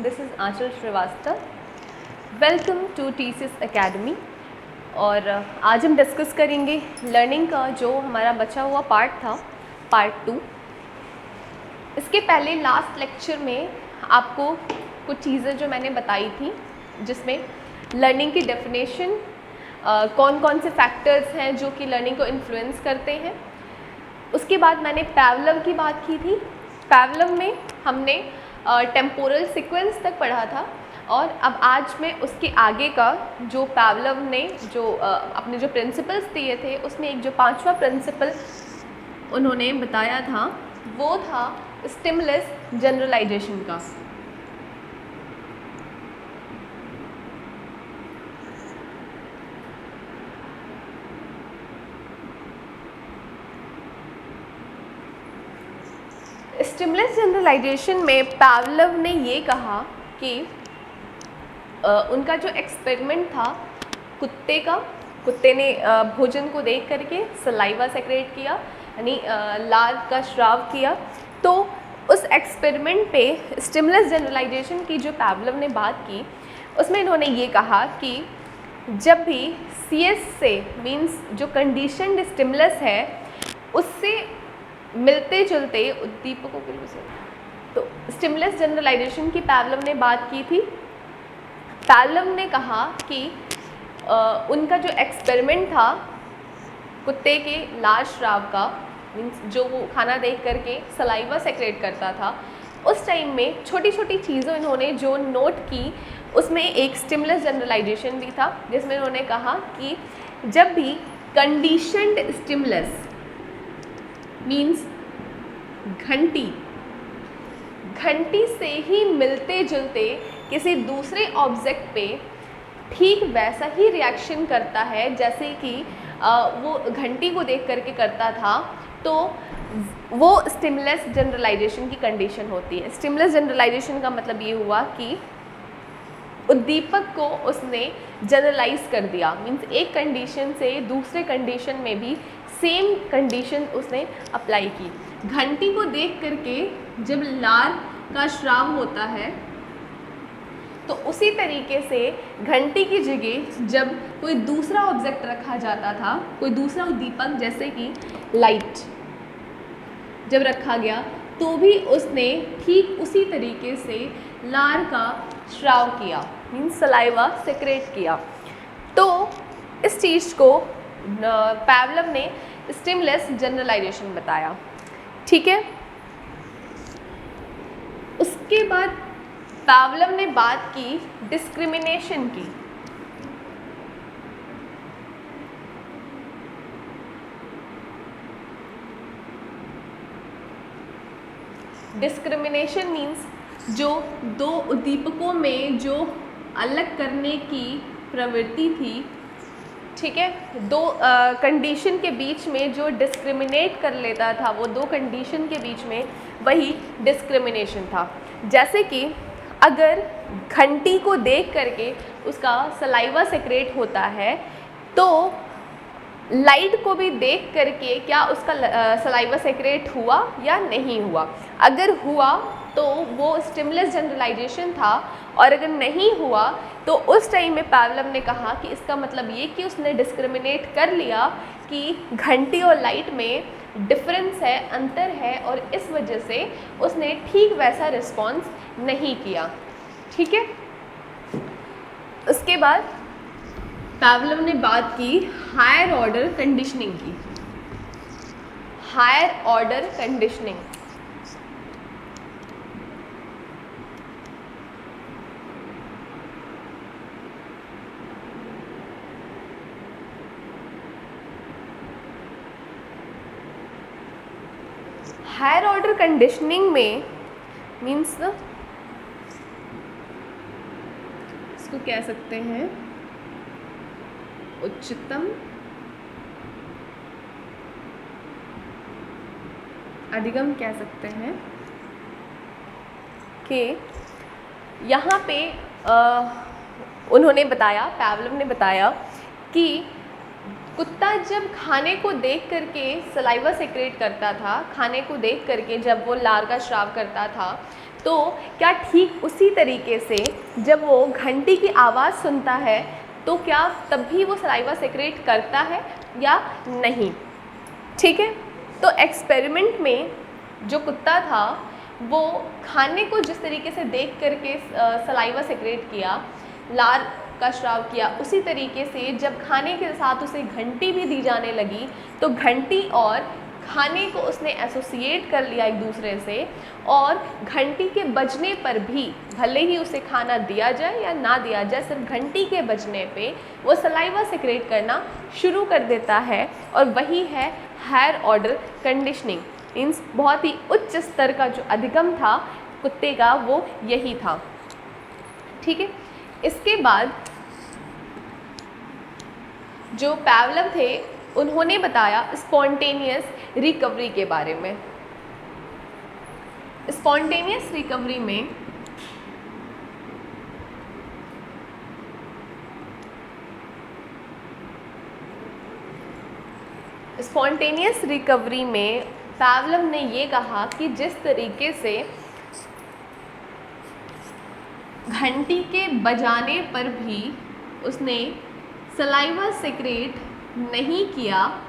This is Anchal Shrivastava. Welcome to TCS academy. और आज हम डिस्कस करेंगे लर्निंग का जो हमारा बचा हुआ पार्ट था, पार्ट 2। इसके पहले लास्ट लेक्चर में आपको कुछ चीज़ें जो मैंने बताई थी, जिसमें लर्निंग की डेफिनेशन, कौन कौन से फैक्टर्स हैं जो कि लर्निंग को इन्फ्लुएंस करते हैं। उसके बाद मैंने पैवलव की बात की थी। पैवलव में हमने टेम्पोरल सीक्वेंस तक पढ़ा था, और अब आज मैं उसके आगे का जो पैवलव ने जो अपने जो प्रिंसिपल्स दिए थे, उसमें एक जो 5वां प्रिंसिपल उन्होंने बताया था वो था स्टिमुलस जनरलाइजेशन का। स्टिमुलस जनरलाइजेशन में पैवलव ने ये कहा कि उनका जो एक्सपेरिमेंट था कुत्ते ने भोजन को देख करके सलाइवा सेक्रेट किया, यानी लार का स्राव किया। तो उस एक्सपेरिमेंट पे स्टिमुलस जनरलाइजेशन की जो पैवलव ने बात की, उसमें इन्होंने ये कहा कि जब भी CS से मीन्स जो कंडीशनड स्टिमुलस है उससे मिलते जुलते उद्दीपकों के लिए, तो स्टिमुलस जनरलाइजेशन की पैवलव ने बात की थी। पैवलव ने कहा कि उनका जो एक्सपेरिमेंट था कुत्ते के लार स्राव का, मीन्स जो वो खाना देख करके सलाइवा सेक्रेट करता था, उस टाइम में छोटी छोटी चीज़ों इन्होंने जो नोट की, उसमें एक स्टिमुलस जनरलाइजेशन भी था, जिसमें इन्होंने कहा कि जब भी कंडीशनड स्टिमुलस मीन्स घंटी से ही मिलते जुलते किसी दूसरे ऑब्जेक्ट पे ठीक वैसा ही रिएक्शन करता है जैसे कि वो घंटी को देख करके करता था, तो वो स्टिमुलस जनरलाइजेशन की कंडीशन होती है। स्टिमुलस जनरलाइजेशन का मतलब ये हुआ कि उद्दीपक को उसने जनरलाइज कर दिया, मीन्स एक कंडीशन से दूसरे कंडीशन में भी सेम कंडीशन उसने अप्लाई की। घंटी को देख करके जब लार का श्राव होता है, तो उसी तरीके से घंटी की जगह जब कोई दूसरा ऑब्जेक्ट रखा जाता था, कोई दूसरा उद्दीपक जैसे कि लाइट जब रखा गया, तो भी उसने ठीक उसी तरीके से लार का श्राव किया, मीन्स सलाइवा सेक्रेट किया। तो इस चीज़ को पैवलव ने स्टिमुलस जनरलाइजेशन बताया। ठीक है। उसके बाद पैवलव ने बात की डिस्क्रिमिनेशन की। डिस्क्रिमिनेशन मीन्स जो दो उद्दीपकों में जो अलग करने की प्रवृत्ति थी, ठीक है, दो कंडीशन के बीच में जो डिस्क्रिमिनेट कर लेता था, वो दो कंडीशन के बीच में, वही डिस्क्रिमिनेशन था। जैसे कि अगर घंटी को देख करके उसका सलाइवा सेक्रेट होता है, तो लाइट को भी देख करके क्या उसका सलाइवा सेक्रेट हुआ या नहीं हुआ। अगर हुआ तो वो स्टिमुलस जनरलाइजेशन था, और अगर नहीं हुआ तो उस टाइम में पैवलव ने कहा कि इसका मतलब ये कि उसने डिस्क्रिमिनेट कर लिया कि घंटी और लाइट में डिफरेंस है, अंतर है, और इस वजह से उसने ठीक वैसा रिस्पॉन्स नहीं किया। ठीक है। उसके बाद पैवलव ने बात की हायर ऑर्डर कंडीशनिंग की। Higher order conditioning, higher order conditioning में मीन्स इसको कह सकते हैं उच्चतम अधिगम, कह सकते हैं कि यहाँ पे उन्होंने बताया, पैवलव ने बताया कि कुत्ता जब खाने को देख करके सलाइवा सेक्रेट करता था, खाने को देख करके जब वो लार का श्राव करता था, तो क्या ठीक उसी तरीके से जब वो घंटी की आवाज़ सुनता है तो क्या तब भी वो सलाइवा सेक्रेट करता है या नहीं? ठीक है, तो एक्सपेरिमेंट में जो कुत्ता था वो खाने को जिस तरीके से देख करके सलाइवा सेक्रेट किया, लार का स्राव किया, उसी तरीके से जब खाने के साथ उसे घंटी भी दी जाने लगी तो घंटी और खाने को उसने एसोसिएट कर लिया एक दूसरे से, और घंटी के बजने पर भी भले ही उसे खाना दिया जाए या ना दिया जाए, सिर्फ घंटी के बजने पे वो सलाइवा सेक्रेट करना शुरू कर देता है। और वही है हायर ऑर्डर कंडीशनिंग, मीन्स बहुत ही उच्च स्तर का जो अधिगम था कुत्ते का वो यही था। ठीक है, इसके बाद जो पावलव थे उन्होंने बताया स्पॉन्टेनियस रिकवरी के बारे में। स्पॉन्टेनियस रिकवरी में पावलव ने ये कहा कि जिस तरीके से घंटी के बजाने पर भी उसने सलाइवा सेक्रेट नहीं किया,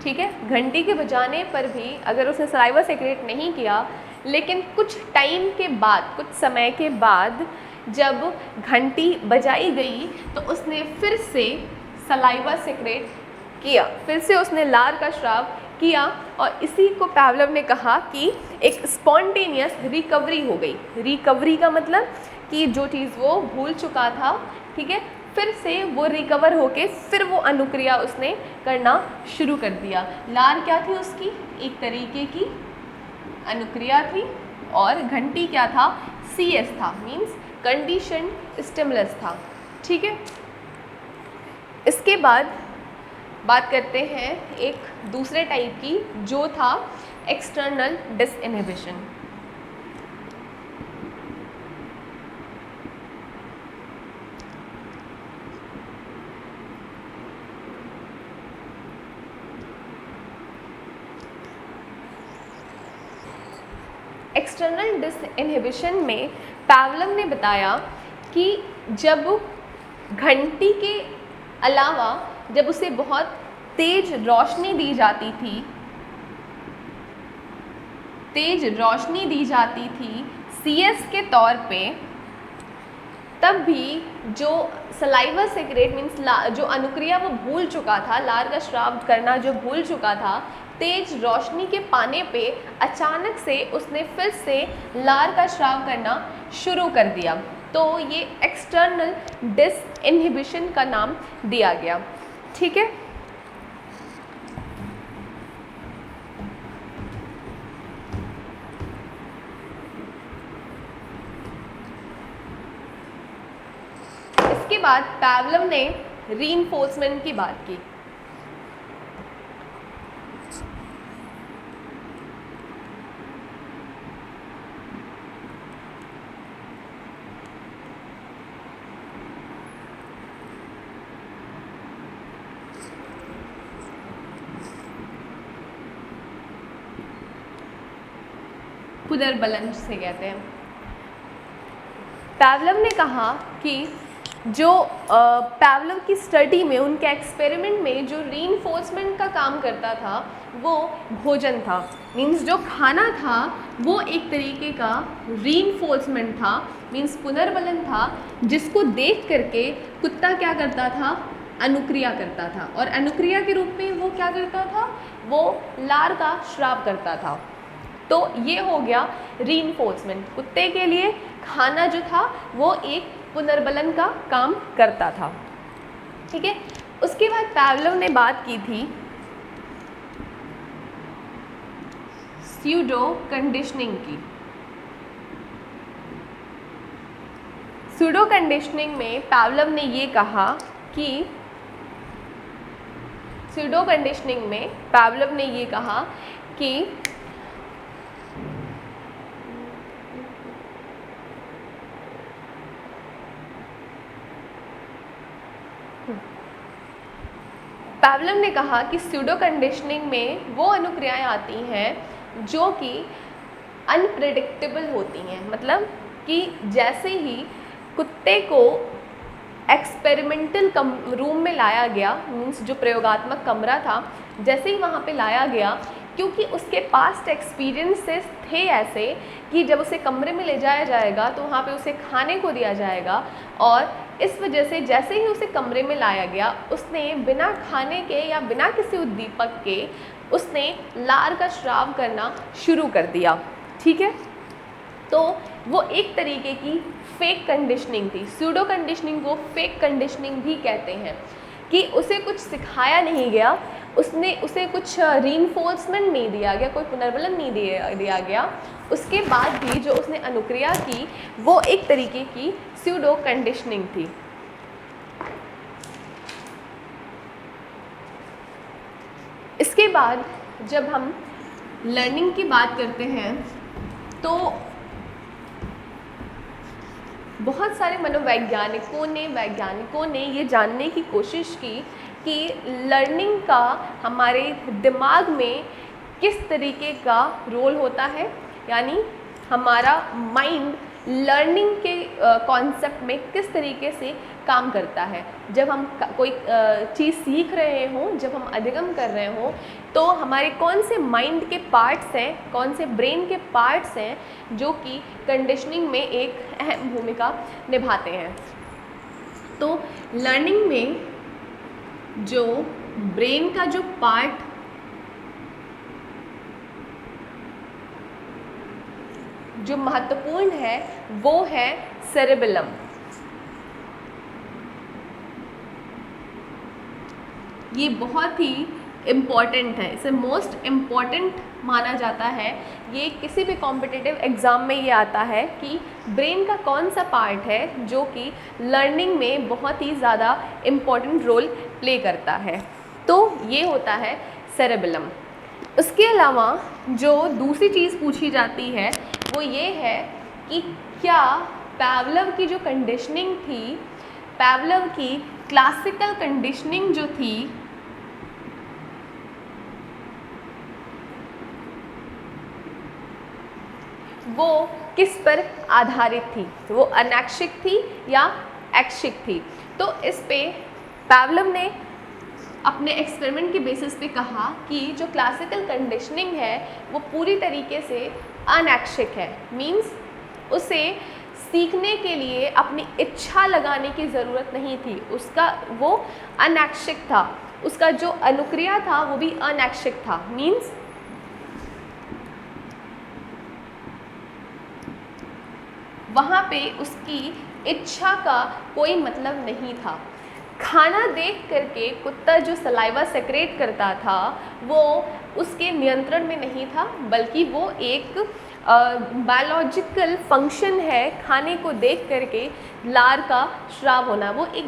ठीक है, घंटी के बजाने पर भी अगर उसने सलाइवा सेक्रेट नहीं किया, लेकिन कुछ टाइम के बाद, कुछ समय के बाद जब घंटी बजाई गई तो उसने फिर से सलाइवा सेक्रेट किया, फिर से उसने लार का स्राव किया, और इसी को पावलव ने कहा कि एक स्पॉन्टेनियस रिकवरी हो गई। रिकवरी का मतलब कि जो चीज़ वो भूल चुका था, ठीक है, फिर से वो रिकवर होके फिर वो अनुक्रिया उसने करना शुरू कर दिया। लार क्या थी उसकी? एक तरीके की अनुक्रिया थी, और घंटी क्या था? CS था, मीन्स कंडीशन स्टिमुलस था। ठीक है, इसके बाद बात करते हैं एक दूसरे टाइप की, जो था एक्सटर्नल डिसइनहिबिशन। एक्सटर्नल डिसइनहिबिशन में पावलव ने बताया कि जब घंटी के अलावा जब उसे बहुत तेज रोशनी दी जाती थी CS के तौर पे, तब भी जो सलाइवा सेक्रेट मीन्स जो अनुक्रिया वो भूल चुका था, लार का स्राव करना जो भूल चुका था, तेज रोशनी के पाने पे अचानक से उसने फिर से लार का स्राव करना शुरू कर दिया, तो ये एक्सटर्नल डिसइनहिबिशन का नाम दिया गया। ठीक है, इसके बाद पावलव ने रीइंफोर्समेंट की बात की। पुनर्बलन से कहते हैं। पावलव ने कहा कि जो पावलव की स्टडी में, उनके एक्सपेरिमेंट में जो रीइंफोर्समेंट का काम करता था वो भोजन था, मीन्स जो खाना था वो एक तरीके का रीइंफोर्समेंट था, मीन्स पुनर्बलन था, जिसको देख करके कुत्ता क्या करता था? अनुक्रिया करता था, और अनुक्रिया के रूप में वो क्या करता था? वो लार का स्राव करता था। तो ये हो गया रीइंफोर्समेंट। कुत्ते के लिए खाना जो था वो एक पुनर्बलन का काम करता था। ठीक है, उसके बाद पावलव ने बात की थी स्यूडो कंडीशनिंग की। स्यूडो कंडीशनिंग में पावलव ने ये कहा कि पावलव ने कहा कि स्यूडो कंडीशनिंग में वो अनुक्रियाएं आती हैं जो कि अनप्रेडिक्टेबल होती हैं। मतलब कि जैसे ही कुत्ते को एक्सपेरिमेंटल रूम में लाया गया, मीन्स जो प्रयोगात्मक कमरा था, जैसे ही वहाँ पे लाया गया, क्योंकि उसके पास्ट एक्सपीरियंसेस थे ऐसे कि जब उसे कमरे में ले जाया जाएगा तो वहाँ पे उसे खाने को दिया जाएगा, और इस वजह से जैसे ही उसे कमरे में लाया गया उसने बिना खाने के या बिना किसी उद्दीपक के उसने लार का स्राव करना शुरू कर दिया। ठीक है, तो वो एक तरीके की फेक कंडीशनिंग थी। सूडो कंडीशनिंग को फेक कंडीशनिंग भी कहते हैं, कि उसे कुछ सिखाया नहीं गया, उसे कुछ रीइंफोर्समेंट नहीं दिया गया, कोई पुनर्बलन नहीं दिया गया, उसके बाद भी जो उसने अनुक्रिया की वो एक तरीके की सूडो कंडीशनिंग थी। इसके बाद जब हम लर्निंग की बात करते हैं तो बहुत सारे वैज्ञानिकों ने ये जानने की कोशिश की कि लर्निंग का हमारे दिमाग में किस तरीके का रोल होता है, यानी हमारा माइंड लर्निंग के कॉन्सेप्ट में किस तरीके से काम करता है। जब हम कोई चीज़ सीख रहे हों, जब हम अधिगम कर रहे हों, तो हमारे कौन से माइंड के पार्ट्स हैं, कौन से ब्रेन के पार्ट्स हैं जो कि कंडीशनिंग में एक अहम भूमिका निभाते हैं। तो लर्निंग में जो ब्रेन का जो पार्ट जो महत्वपूर्ण है वो है सेरेबेलम। ये बहुत ही इम्पॉर्टेंट है, इसे मोस्ट इम्पॉर्टेंट माना जाता है। ये किसी भी कॉम्पिटिटिव एग्ज़ाम में ये आता है कि ब्रेन का कौन सा पार्ट है जो कि लर्निंग में बहुत ही ज़्यादा इम्पॉर्टेंट रोल प्ले करता है, तो ये होता है सेरेबेलम। उसके अलावा जो दूसरी चीज़ पूछी जाती है वो ये है कि क्या पावलोव की जो कंडीशनिंग थी, पावलोव की क्लासिकल कंडीशनिंग जो थी, वो किस पर आधारित थी, वो अनैक्षिक थी या ऐक्षिक थी। तो इस पे पावलोव ने अपने एक्सपेरिमेंट के बेसिस पे कहा कि जो क्लासिकल कंडीशनिंग है वो पूरी तरीके से अनैक्षिक है। मींस उसे सीखने के लिए अपनी इच्छा लगाने की ज़रूरत नहीं थी, उसका वो अनैक्षिक था, उसका जो अनुक्रिया था वो भी अनैक्षिक था। मींस वहाँ पे उसकी इच्छा का कोई मतलब नहीं था। खाना देख करके कुत्ता जो सलाइवा सेक्रेट करता था वो उसके नियंत्रण में नहीं था, बल्कि वो एक बायोलॉजिकल फंक्शन है। खाने को देख करके लार का स्राव होना वो एक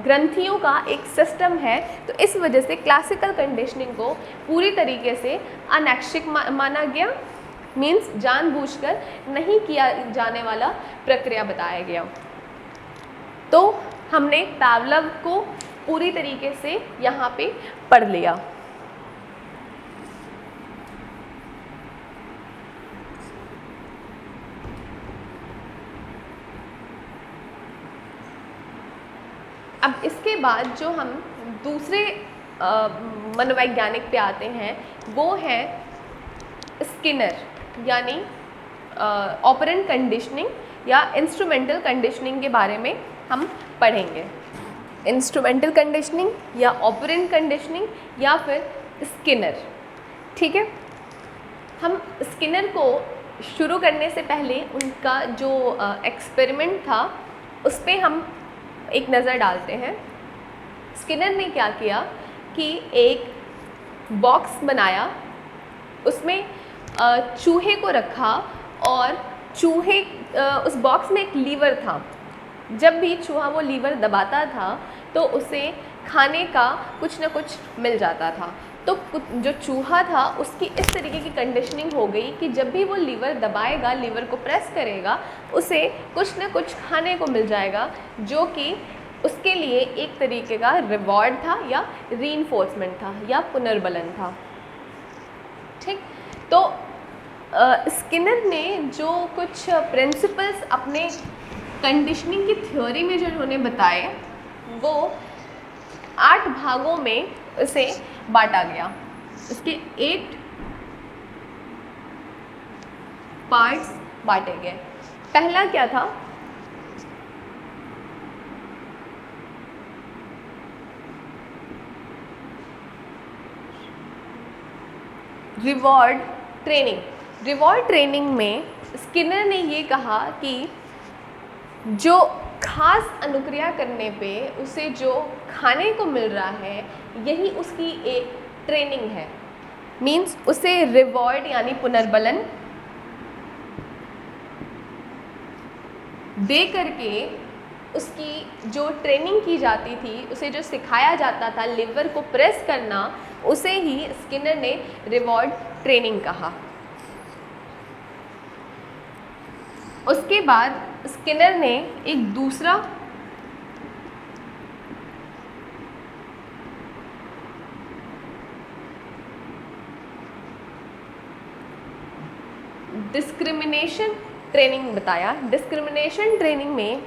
ग्रंथियों का एक सिस्टम है। तो इस वजह से क्लासिकल कंडीशनिंग को पूरी तरीके से अनैक्षिक माना गया। मीन्स जानबूझकर नहीं किया जाने वाला प्रक्रिया बताया गया। तो हमने पावलोव को पूरी तरीके से यहाँ पे पढ़ लिया। अब इसके बाद जो हम दूसरे मनोवैज्ञानिक पे आते हैं वो है स्किनर, यानी ऑपरेंट कंडीशनिंग या इंस्ट्रूमेंटल कंडीशनिंग के बारे में हम पढ़ेंगे। इंस्ट्रूमेंटल कंडीशनिंग या ऑपरेंट कंडीशनिंग या फिर स्किनर। ठीक है, हम स्किनर को शुरू करने से पहले उनका जो एक्सपेरिमेंट था उस पर हम एक नज़र डालते हैं। स्किनर ने क्या किया कि एक बॉक्स बनाया, उसमें चूहे को रखा और चूहे उस बॉक्स में एक लीवर था। जब भी चूहा वो लीवर दबाता था तो उसे खाने का कुछ ना कुछ मिल जाता था। तो जो चूहा था उसकी इस तरीके की कंडीशनिंग हो गई कि जब भी वो लीवर दबाएगा, लीवर को प्रेस करेगा, उसे कुछ ना कुछ खाने को मिल जाएगा, जो कि उसके लिए एक तरीके का रिवॉर्ड था या रीइंफोर्समेंट था या पुनर्बलन था। ठीक, तो स्किनर ने जो कुछ प्रिंसिपल्स अपने कंडीशनिंग की थ्योरी में जो उन्होंने बताए वो 8 भागों में उसे बांटा गया। इसके 8 पार्ट्स बांटे गए। पहला क्या था? Reward training. रिवॉर्ड ट्रेनिंग में स्किनर ने ये कहा कि जो खास अनुक्रिया करने पे उसे जो खाने को मिल रहा है यही उसकी एक ट्रेनिंग है। मीन्स उसे रिवॉर्ड यानी पुनर्बलन दे करके उसकी जो ट्रेनिंग की जाती थी, उसे जो सिखाया जाता था लिवर को प्रेस करना, उसे ही स्किनर ने रिवॉर्ड ट्रेनिंग कहा। उसके बाद स्किनर ने एक दूसरा डिस्क्रिमिनेशन ट्रेनिंग बताया। डिस्क्रिमिनेशन ट्रेनिंग में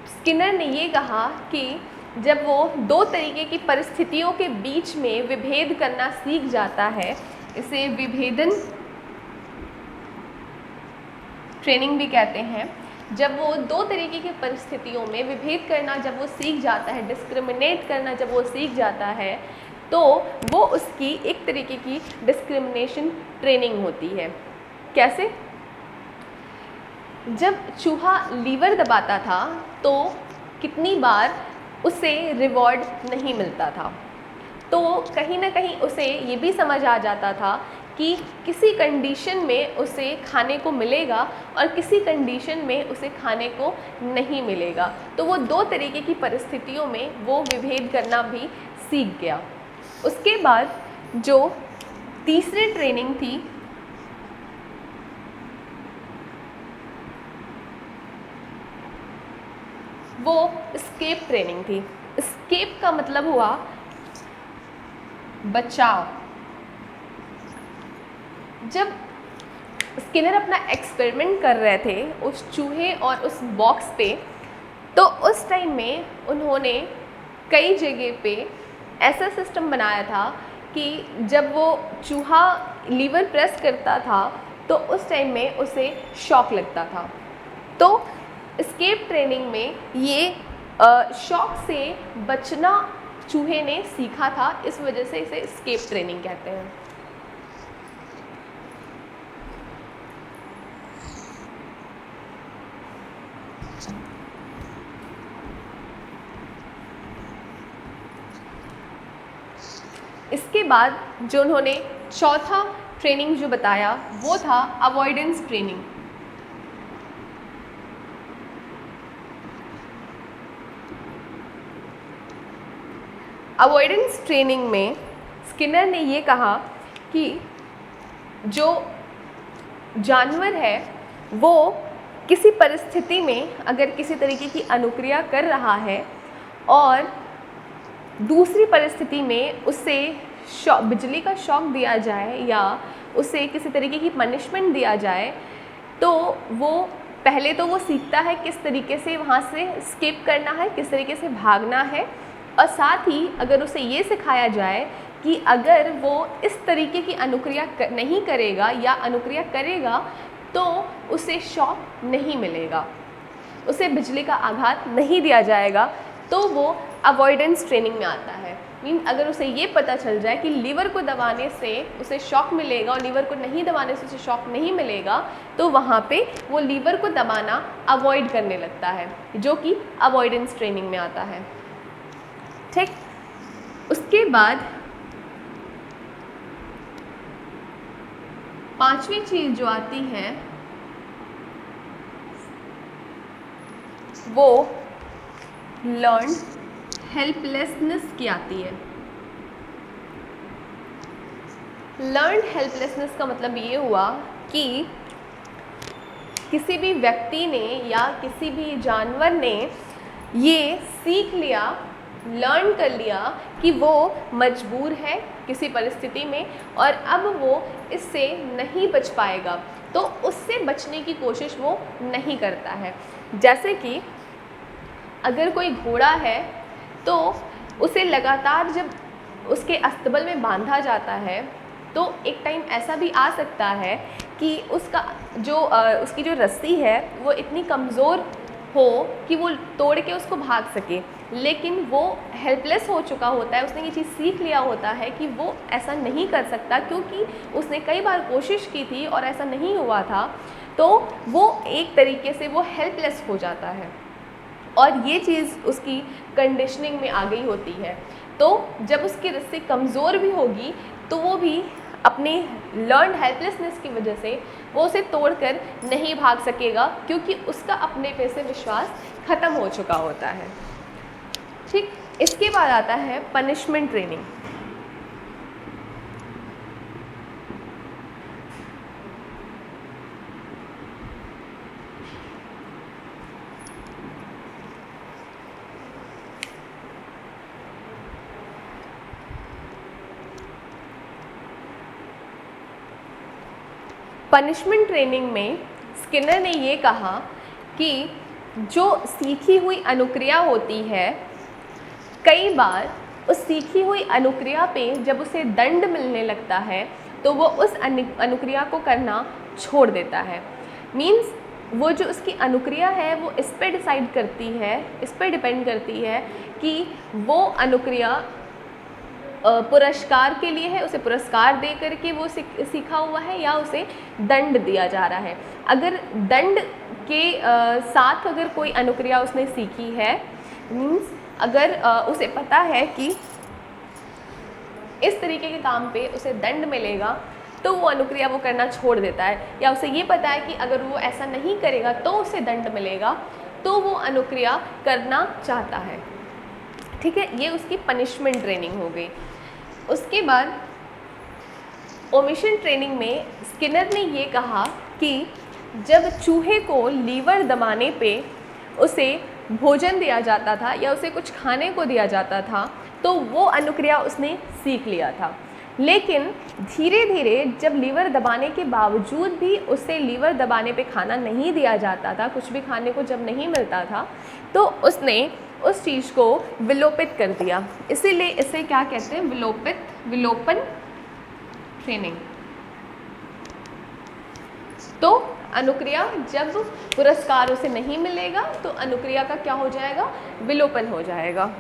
स्किनर ने ये कहा कि जब वो 2 तरीके की परिस्थितियों के बीच में विभेद करना सीख जाता है, इसे विभेदन ट्रेनिंग भी कहते हैं। जब वो 2 तरीके की परिस्थितियों में विभेद करना जब वो सीख जाता है, डिस्क्रिमिनेट करना जब वो सीख जाता है, तो वो उसकी एक तरीके की डिस्क्रिमिनेशन ट्रेनिंग होती है। कैसे? जब चूहा लीवर दबाता था तो कितनी बार उसे रिवॉर्ड नहीं मिलता था, तो कहीं ना कहीं उसे ये भी समझ आ जाता था कि किसी कंडीशन में उसे खाने को मिलेगा और किसी कंडीशन में उसे खाने को नहीं मिलेगा। तो वो 2 तरीके की परिस्थितियों में वो विभेद करना भी सीख गया। उसके बाद जो तीसरी ट्रेनिंग थी वो एस्केप ट्रेनिंग थी। एस्केप का मतलब हुआ बचाव। जब स्किनर अपना एक्सपेरिमेंट कर रहे थे उस चूहे और उस बॉक्स पे, तो उस टाइम में उन्होंने कई जगह पे ऐसा सिस्टम बनाया था कि जब वो चूहा लीवर प्रेस करता था तो उस टाइम में उसे शॉक लगता था। तो एस्केप ट्रेनिंग में ये शॉक से बचना चूहे ने सीखा था, इस वजह से इसे एस्केप ट्रेनिंग कहते हैं। इसके बाद जो उन्होंने चौथा ट्रेनिंग जो बताया वो था अवॉइडेंस ट्रेनिंग। अवॉइडेंस ट्रेनिंग में स्किनर ने ये कहा कि जो जानवर है वो किसी परिस्थिति में अगर किसी तरीके की अनुक्रिया कर रहा है और दूसरी परिस्थिति में उसे बिजली का शॉक दिया जाए या उसे किसी तरीके की पनिशमेंट दिया जाए, तो वो पहले तो वो सीखता है किस तरीके से वहाँ से स्केप करना है, किस तरीके से भागना है। और साथ ही अगर उसे ये सिखाया जाए कि अगर वो इस तरीके की अनुक्रिया नहीं करेगा या अनुक्रिया करेगा तो उसे शॉक नहीं मिलेगा, उसे बिजली का आघात नहीं दिया जाएगा, तो वो अवॉइडेंस ट्रेनिंग में आता है। मीन अगर उसे ये पता चल जाए कि लीवर को दबाने से उसे शॉक मिलेगा और लीवर को नहीं दबाने से उसे शॉक नहीं मिलेगा, तो वहाँ पे वो लीवर को दबाना अवॉइड करने लगता है, जो कि अवॉइडेंस ट्रेनिंग में आता है। ठीक, उसके बाद 5वीं चीज़ जो आती है वो लर्न हेल्पलेसनेस की आती है। लर्न हेल्पलेसनेस का मतलब ये हुआ कि किसी भी व्यक्ति ने या किसी भी जानवर ने ये सीख लिया लर्न कर लिया कि वो मजबूर है किसी परिस्थिति में और अब वो इससे नहीं बच पाएगा, तो उससे बचने की कोशिश वो नहीं करता है। जैसे कि अगर कोई घोड़ा है तो उसे लगातार जब उसके अस्तबल में बांधा जाता है तो एक टाइम ऐसा भी आ सकता है कि उसका उसकी जो रस्सी है वो इतनी कमज़ोर हो कि वो तोड़ के उसको भाग सके, लेकिन वो हेल्पलेस हो चुका होता है। उसने ये चीज़ सीख लिया होता है कि वो ऐसा नहीं कर सकता क्योंकि उसने कई बार कोशिश की थी और ऐसा नहीं हुआ था, तो वो एक तरीके से वो हेल्पलेस हो जाता है और ये चीज़ उसकी कंडीशनिंग में आ गई होती है। तो जब उसकी रस्सी कमज़ोर भी होगी तो वो भी अपने लर्न हेल्पलेसनेस की वजह से वो उसे तोड़कर नहीं भाग सकेगा क्योंकि उसका अपने पे से विश्वास ख़त्म हो चुका होता है। ठीक, इसके बाद आता है पनिशमेंट ट्रेनिंग। पनिशमेंट ट्रेनिंग में स्किनर ने ये कहा कि जो सीखी हुई अनुक्रिया होती है, कई बार उस सीखी हुई अनुक्रिया पे जब उसे दंड मिलने लगता है तो वो उस अनुक्रिया को करना छोड़ देता है। मीन्स वो जो उसकी अनुक्रिया है वो इस पे डिसाइड करती है, इस पे डिपेंड करती है कि वो अनुक्रिया पुरस्कार के लिए है, उसे पुरस्कार दे करके वो सीखा हुआ है या उसे दंड दिया जा रहा है। अगर दंड के साथ अगर कोई अनुक्रिया उसने सीखी है, मीन्स अगर उसे पता है कि इस तरीके के काम पे उसे दंड मिलेगा तो वो अनुक्रिया वो करना छोड़ देता है, या उसे ये पता है कि अगर वो ऐसा नहीं करेगा तो उसे दंड मिलेगा, तो वो अनुक्रिया करना चाहता है। ठीक है, ये उसकी पनिशमेंट ट्रेनिंग हो गई। उसके बाद ओमिशन ट्रेनिंग में स्किनर ने ये कहा कि जब चूहे को लीवर दबाने पे उसे भोजन दिया जाता था या उसे कुछ खाने को दिया जाता था तो वो अनुक्रिया उसने सीख लिया था, लेकिन धीरे धीरे जब लीवर दबाने के बावजूद भी उसे लीवर दबाने पे खाना नहीं दिया जाता था, कुछ भी खाने को जब नहीं मिलता था, तो उसने उस चीज़ को विलोपित कर दिया। इसीलिए इसे क्या कहते हैं, विलोपन ट्रेनिंग। तो अनुक्रिया जब पुरस्कार उसे नहीं मिलेगा तो अनुक्रिया का क्या हो जाएगा, विलोपन हो जाएगा।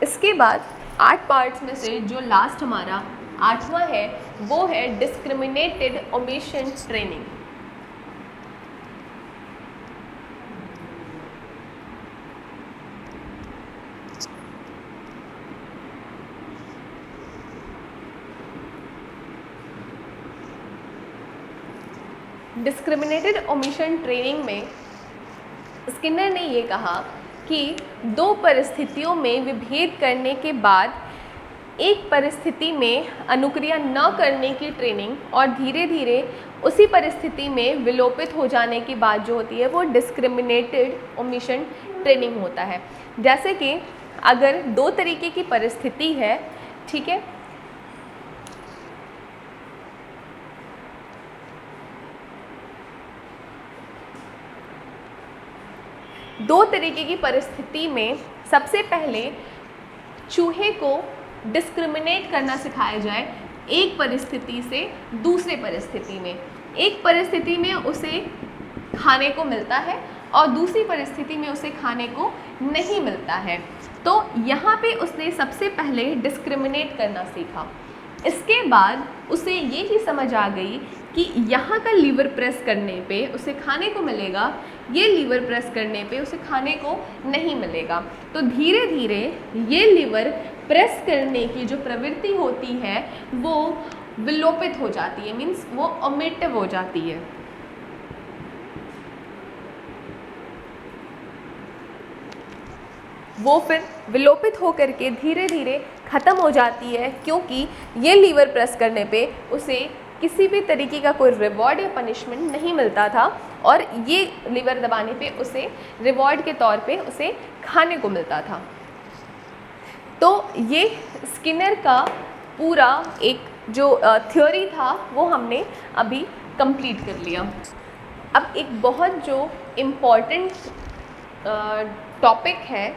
इसके बाद 8 पार्ट्स में से जो लास्ट हमारा 8वां है वो है discriminated omission training. Discriminated omission training में स्किनर ने ये कहा कि 2 परिस्थितियों में विभेद करने के बाद एक परिस्थिति में अनुक्रिया न करने की ट्रेनिंग और धीरे धीरे उसी परिस्थिति में विलोपित हो जाने की बात जो होती है वो डिस्क्रिमिनेटेड ओमिशन ट्रेनिंग होता है। जैसे कि अगर 2 तरीके की परिस्थिति है, ठीक है, दो तरीके की परिस्थिति में सबसे पहले चूहे को डिस्क्रिमिनेट करना सिखाया जाए एक परिस्थिति से दूसरे परिस्थिति में। एक परिस्थिति में उसे खाने को मिलता है और दूसरी परिस्थिति में उसे खाने को नहीं मिलता है, तो यहाँ पे उसने सबसे पहले डिस्क्रिमिनेट करना सीखा। इसके बाद उसे ये चीज़ समझ आ गई कि यहाँ का लीवर प्रेस करने पे उसे खाने को मिलेगा, ये लीवर प्रेस करने पे उसे खाने को नहीं मिलेगा। तो धीरे धीरे ये लीवर प्रेस करने की जो प्रवृत्ति होती है वो विलोपित हो जाती है, मीन्स वो ओमिटिव हो जाती है। वो फिर विलोपित होकर के धीरे धीरे ख़त्म हो जाती है, क्योंकि ये लीवर प्रेस करने पे उसे किसी भी तरीके का कोई रिवॉर्ड या पनिशमेंट नहीं मिलता था, और ये लीवर दबाने पे उसे रिवॉर्ड के तौर पे उसे खाने को मिलता था। तो ये स्किनर का पूरा एक जो थ्योरी था वो हमने अभी कंप्लीट कर लिया। अब एक बहुत जो इम्पॉर्टेंट टॉपिक है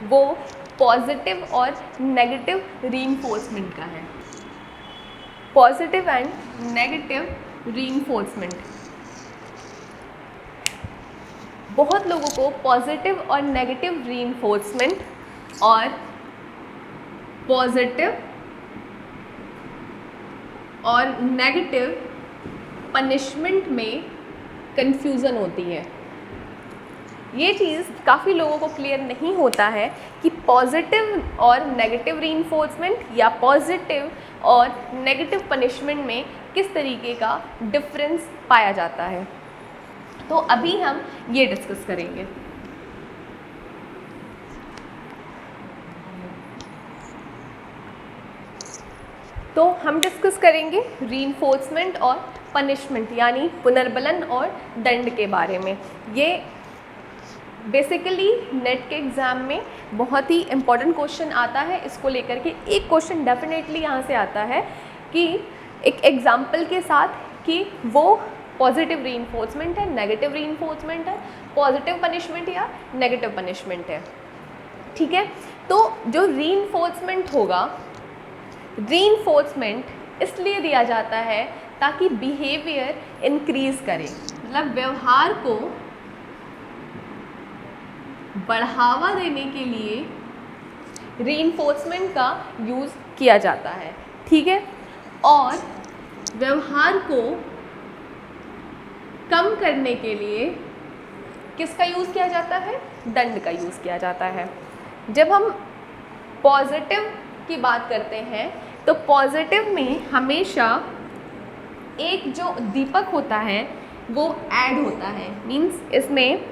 वो पॉजिटिव और नेगेटिव रीइंफोर्समेंट का है। Positive and negative reinforcement. बहुत लोगों को पॉजिटिव और नेगेटिव रीइंफोर्समेंट और पॉजिटिव और नेगेटिव पनिशमेंट में कंफ्यूजन होती है। ये चीज़ काफ़ी लोगों को क्लियर नहीं होता है कि पॉजिटिव और नेगेटिव रीइंफोर्समेंट या पॉजिटिव और नेगेटिव पनिशमेंट में किस तरीके का डिफरेंस पाया जाता है। तो अभी हम ये डिस्कस करेंगे। तो हम डिस्कस करेंगे रीइंफोर्समेंट और पनिशमेंट यानी पुनर्बलन और दंड के बारे में। ये बेसिकली नेट के एग्ज़ाम में बहुत ही इम्पॉर्टेंट क्वेश्चन आता है। इसको लेकर के एक क्वेश्चन डेफिनेटली यहाँ से आता है कि एक एग्जाम्पल के साथ कि वो पॉजिटिव रीइंफोर्समेंट है, नेगेटिव रीइंफोर्समेंट है, पॉजिटिव पनिशमेंट या नेगेटिव पनिशमेंट है। ठीक है, तो जो रीइंफोर्समेंट होगा, रीइंफोर्समेंट इसलिए दिया जाता है ताकि बिहेवियर इंक्रीज करे, मतलब व्यवहार को बढ़ावा देने के लिए रीइंफोर्समेंट का यूज़ किया जाता है। ठीक है, और व्यवहार को कम करने के लिए किसका यूज़ किया जाता है? दंड का यूज़ किया जाता है। जब हम पॉजिटिव की बात करते हैं तो पॉजिटिव में हमेशा एक जो दीपक होता है वो ऐड होता है, मीन्स इसमें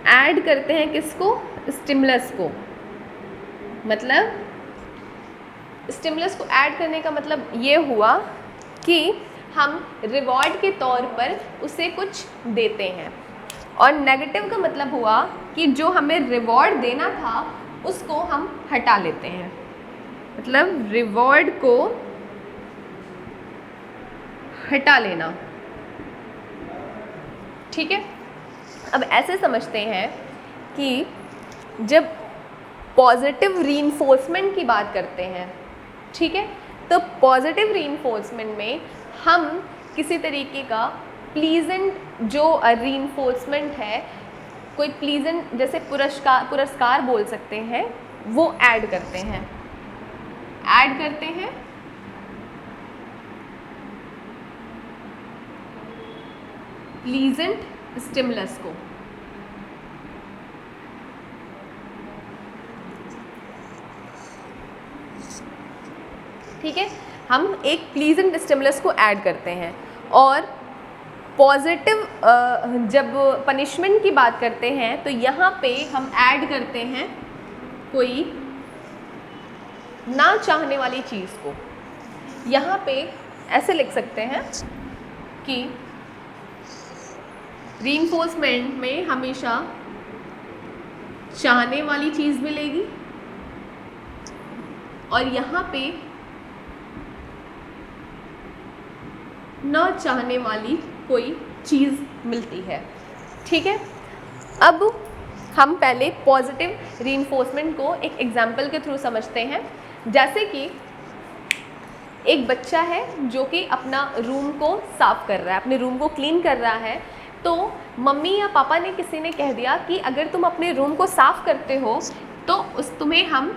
ऐड करते हैं किसको? स्टिमुलस को। मतलब स्टिमुलस को ऐड करने का मतलब ये हुआ कि हम रिवॉर्ड के तौर पर उसे कुछ देते हैं, और नेगेटिव का मतलब हुआ कि जो हमें रिवॉर्ड देना था उसको हम हटा लेते हैं, मतलब रिवॉर्ड को हटा लेना। ठीक है, अब ऐसे समझते हैं कि जब पॉजिटिव रीइंफोर्समेंट की बात करते हैं, ठीक है, तो पॉजिटिव रीइंफोर्समेंट में हम किसी तरीके का प्लीजेंट जो रीइंफोर्समेंट है, कोई प्लीजेंट जैसे पुरस्कार बोल सकते हैं, वो ऐड करते हैं प्लीजेंट स्टिमुलस को। ठीक है, हम एक प्लीजेंट स्टिमुलस को ऐड करते हैं। और पॉजिटिव जब पनिशमेंट की बात करते हैं तो यहाँ पे हम ऐड करते हैं कोई ना चाहने वाली चीज़ को। यहाँ पे ऐसे लिख सकते हैं कि रीइंफोर्समेंट में हमेशा चाहने वाली चीज़ मिलेगी और यहाँ पे ना चाहने वाली कोई चीज़ मिलती है। ठीक है, अब हम पहले पॉजिटिव रीइंफोर्समेंट को एक एग्जाम्पल के थ्रू समझते हैं। जैसे कि एक बच्चा है जो कि अपना रूम को साफ़ कर रहा है, अपने रूम को क्लीन कर रहा है, तो मम्मी या पापा ने किसी ने कह दिया कि अगर तुम अपने रूम को साफ़ करते हो तो तुम्हें हम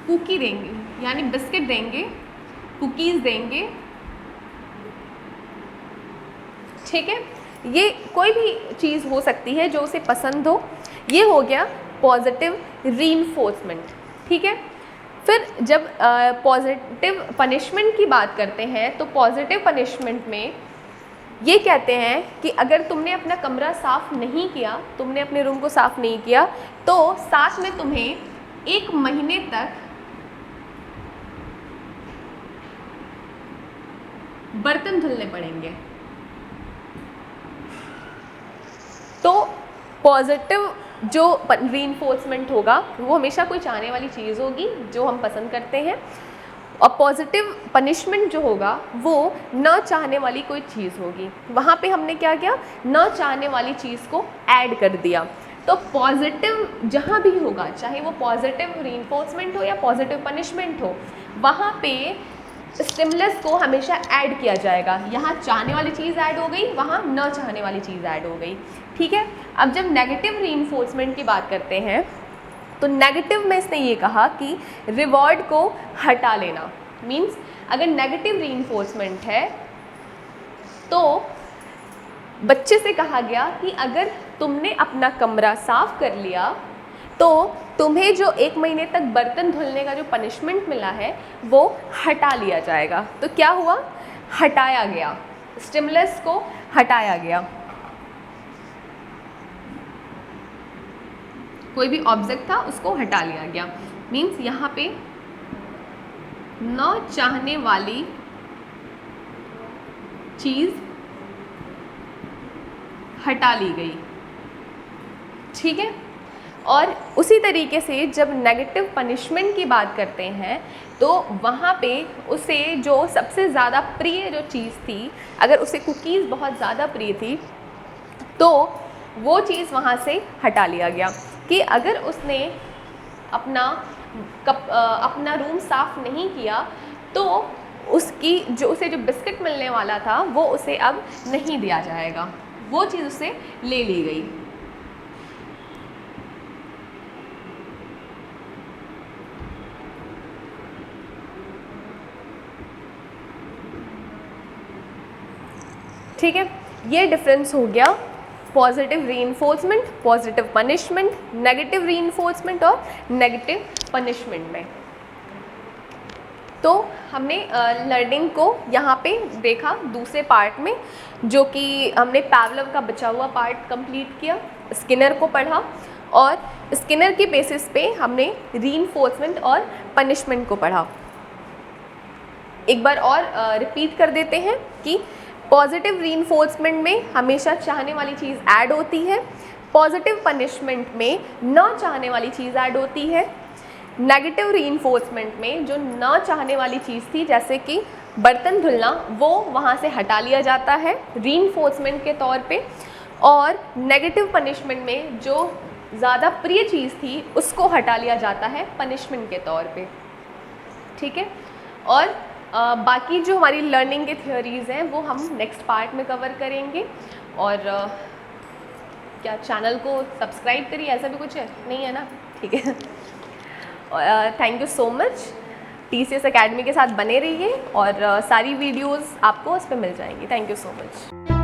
कुकी देंगे, यानी बिस्किट देंगे, कुकीज़ देंगे। ठीक है, ये कोई भी चीज़ हो सकती है जो उसे पसंद हो। ये हो गया पॉजिटिव रीइंफोर्समेंट। ठीक है, फिर जब पॉजिटिव पनिशमेंट की बात करते हैं तो पॉजिटिव पनिशमेंट में ये कहते हैं कि अगर तुमने अपना कमरा साफ़ नहीं किया, तुमने अपने रूम को साफ़ नहीं किया, तो साथ में तुम्हें 1 महीने तक बर्तन धुलने पड़ेंगे। तो पॉजिटिव जो रीइंफोर्समेंट होगा वो हमेशा कोई चाहने वाली चीज़ होगी जो हम पसंद करते हैं, और पॉजिटिव पनिशमेंट जो होगा वो न चाहने वाली कोई चीज़ होगी। वहाँ पे हमने क्या किया, न चाहने वाली चीज़ को ऐड कर दिया। तो पॉजिटिव जहाँ भी होगा, चाहे वो पॉजिटिव रीइंफोर्समेंट हो या पॉजिटिव पनिशमेंट हो, वहाँ पे स्टिमुलस को हमेशा ऐड किया जाएगा। यहाँ चाहने वाली चीज़ ऐड हो गई, वहाँ न चाहने वाली चीज़ ऐड हो गई। ठीक है, अब जब नेगेटिव रीइंफोर्समेंट की बात करते हैं तो नेगेटिव में इसने ये कहा कि रिवॉर्ड को हटा लेना। मीन्स अगर नेगेटिव रीइंफोर्समेंट है तो बच्चे से कहा गया कि अगर तुमने अपना कमरा साफ कर लिया तो तुम्हें जो 1 महीने तक बर्तन धुलने का जो पनिशमेंट मिला है वो हटा लिया जाएगा। तो क्या हुआ, हटाया गया, स्टिमुलस को हटाया गया। कोई भी ऑब्जेक्ट था उसको हटा लिया गया। मीन्स यहाँ पे न चाहने वाली चीज़ हटा ली गई। ठीक है, और उसी तरीके से जब नेगेटिव पनिशमेंट की बात करते हैं तो वहाँ पे उसे जो सबसे ज़्यादा प्रिय जो चीज़ थी, अगर उसे कुकीज़ बहुत ज़्यादा प्रिय थी तो वो चीज़ वहाँ से हटा लिया गया कि अगर उसने अपना रूम साफ़ नहीं किया तो उसे जो बिस्किट मिलने वाला था वो उसे अब नहीं दिया जाएगा, वो चीज़ उससे ले ली गई। ठीक है, ये डिफरेंस हो गया positive reinforcement, positive punishment, negative reinforcement और नेगेटिव पनिशमेंट में। तो हमने लर्निंग को यहाँ पे देखा दूसरे पार्ट में, जो कि हमने पावलोव का बचा हुआ पार्ट कंप्लीट किया, स्किनर को पढ़ा और स्किनर के बेसिस पे हमने रीइंफोर्समेंट और पनिशमेंट को पढ़ा। एक बार और रिपीट कर देते हैं कि पॉजिटिव रीइंफोर्समेंट में हमेशा चाहने वाली चीज़ ऐड होती है, पॉजिटिव पनिशमेंट में न चाहने वाली चीज़ ऐड होती है, नेगेटिव रीइंफोर्समेंट में जो न चाहने वाली चीज़ थी जैसे कि बर्तन धुलना वो वहाँ से हटा लिया जाता है रीइंफोर्समेंट के तौर पे, और नेगेटिव पनिशमेंट में जो ज़्यादा प्रिय चीज़ थी उसको हटा लिया जाता है पनिशमेंट के तौर पे। ठीक है, और बाकी जो हमारी लर्निंग के थ्योरीज़ हैं वो हम नेक्स्ट पार्ट में कवर करेंगे। और क्या चैनल को सब्सक्राइब करिए, ऐसा भी कुछ है नहीं है ना? ठीक है, thank you so much. TCS academy के साथ बने रहिए और सारी वीडियोस आपको उस पर मिल जाएंगी। Thank you so much.